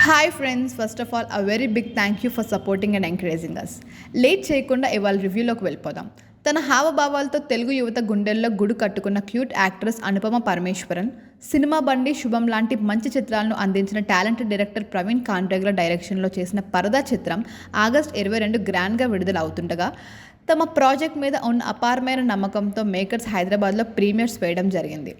Hi friends, first of all very big thank you for supporting and encouraging us. Late చేయకుండా ఇవాళ రివ్యూలోకి వెళ్ళిపోదాం. తన హావభావాలతో తెలుగు యువత గుండెల్లో గుడి కట్టుకున్న cute actress Anupama Parameswaran, cinema బండి, శుభం లాంటి మంచి చిత్రాలను అందించిన టాలెంటెడ్ డైరెక్టర్ ప్రవీణ్ కాండ్రేగుల డైరెక్షన్లో చేసిన పరదా చిత్రం ఆగస్ట్ 22 గ్రాండ్గా విడుదల అవుతుండగా తమ ప్రాజెక్ట్ మీద ఉన్న అపారమైన నమ్మకంతో మేకర్స్ హైదరాబాద్లో ప్రీమియర్స్ వేయడం జరిగింది.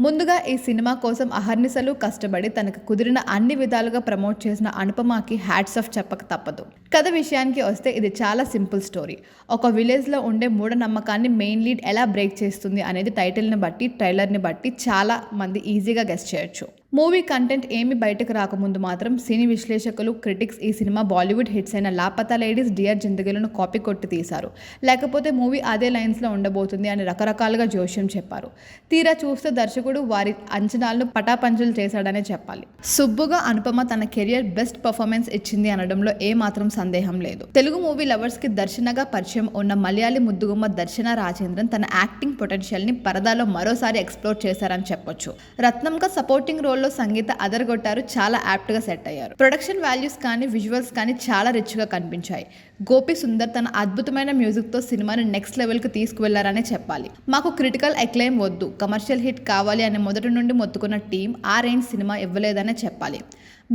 ముందుగా ఈ సినిమా కోసం అహర్నిశలు కష్టపడి తనకు కుదిరిన అన్ని విధాలుగా ప్రమోట్ చేసిన అనుపమకి హ్యాట్స్ ఆఫ్ చెప్పక తప్పదు. కథ విషయానికి వస్తే ఇది చాలా సింపుల్ స్టోరీ. ఒక విలేజ్లో ఉండే మూఢనమ్మకాన్ని మెయిన్ లీడ్ ఎలా బ్రేక్ చేస్తుంది అనేది టైటిల్ని బట్టి, ట్రైలర్ని బట్టి చాలా మంది ఈజీగా గెస్ చేయొచ్చు. మూవీ కంటెంట్ ఏమి బయటకు రాకముందు మాత్రం సినీ విశ్లేషకులు, క్రిటిక్స్ ఈ సినిమా బాలీవుడ్ హిట్స్ అయిన లాపతా లేడీస్, డియర్ జిందగీలను కాపీ కొట్టి తీశారు, లేకపోతే మూవీ అదే లైన్స్లో ఉండబోతుంది అని రకరకాలుగా జోష్యం చెప్పారు. తీరా చూస్తే దర్శకుడు వారి అంచనాలను పటాపంచలు చేశాడనే చెప్పాలి. సుబ్బుగా అనుపమ తన కెరియర్ బెస్ట్ పర్ఫార్మెన్స్ ఇచ్చింది అనడంలో ఏమాత్రం సందేహం లేదు. తెలుగు మూవీ లవర్స్కి దర్శనగా పరిచయం ఉన్న మలయాళీ ముద్దుగుమ్మ దర్శన రాజేంద్రన్ తన యాక్టింగ్ పొటెన్షియల్ని పరదాలో మరోసారి ఎక్స్ప్లోర్ చేశారని చెప్పొచ్చు. రత్నంగా సపోర్టింగ్ రోల్ సంగీత అదరగొట్టారు, చాలా యాప్ట్గా సెట్ అయ్యారు. ప్రొడక్షన్ వాల్యూస్ కానీ, విజువల్స్ కానీ చాలా రిచ్గా కనిపించాయి. గోపి సుందర్ తన అద్భుతమైన మ్యూజిక్తో సినిమాని నెక్స్ట్ లెవెల్కి తీసుకువెళ్లారనే చెప్పాలి. మాకు క్రిటికల్ ఎక్లెయిమ్ వద్దు, కమర్షియల్ హిట్ కావాలి అని మొదటి నుండి మొత్తుకున్న టీం ఆ రేంజ్ సినిమా ఇవ్వలేదనే చెప్పాలి.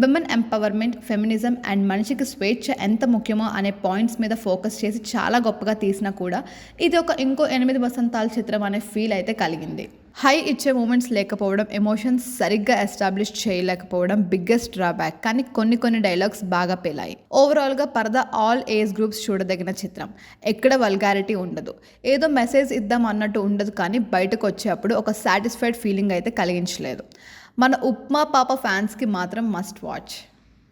విమెన్ ఎంపవర్మెంట్, ఫెమినిజం అండ్ మనిషికి స్వేచ్ఛ ఎంత ముఖ్యమో అనే పాయింట్స్ మీద ఫోకస్ చేసి చాలా గొప్పగా తీసినా కూడా ఇది ఇంకో 8 వసంతాల చిత్రం అనే ఫీల్ అయితే కలిగింది. హై ఇచ్చే మూమెంట్స్ లేకపోవడం, ఎమోషన్స్ సరిగ్గా ఎస్టాబ్లిష్ చేయలేకపోవడం బిగ్గెస్ట్ డ్రాబ్యాక్. కానీ కొన్ని డైలాగ్స్ బాగా పేలాయి. ఓవరాల్గా పరదా ఆల్ ఏజ్ గ్రూప్స్ చూడదగిన చిత్రం. ఎక్కడ వల్గారిటీ ఉండదు, ఏదో మెసేజ్ ఇద్దాం అన్నట్టు ఉండదు, కానీ బయటకు వచ్చేటప్పుడు ఒక సాటిస్ఫైడ్ ఫీలింగ్ అయితే కలిగించలేదు. మన ఉప్మా పాప ఫ్యాన్స్కి మాత్రం మస్ట్ వాచ్.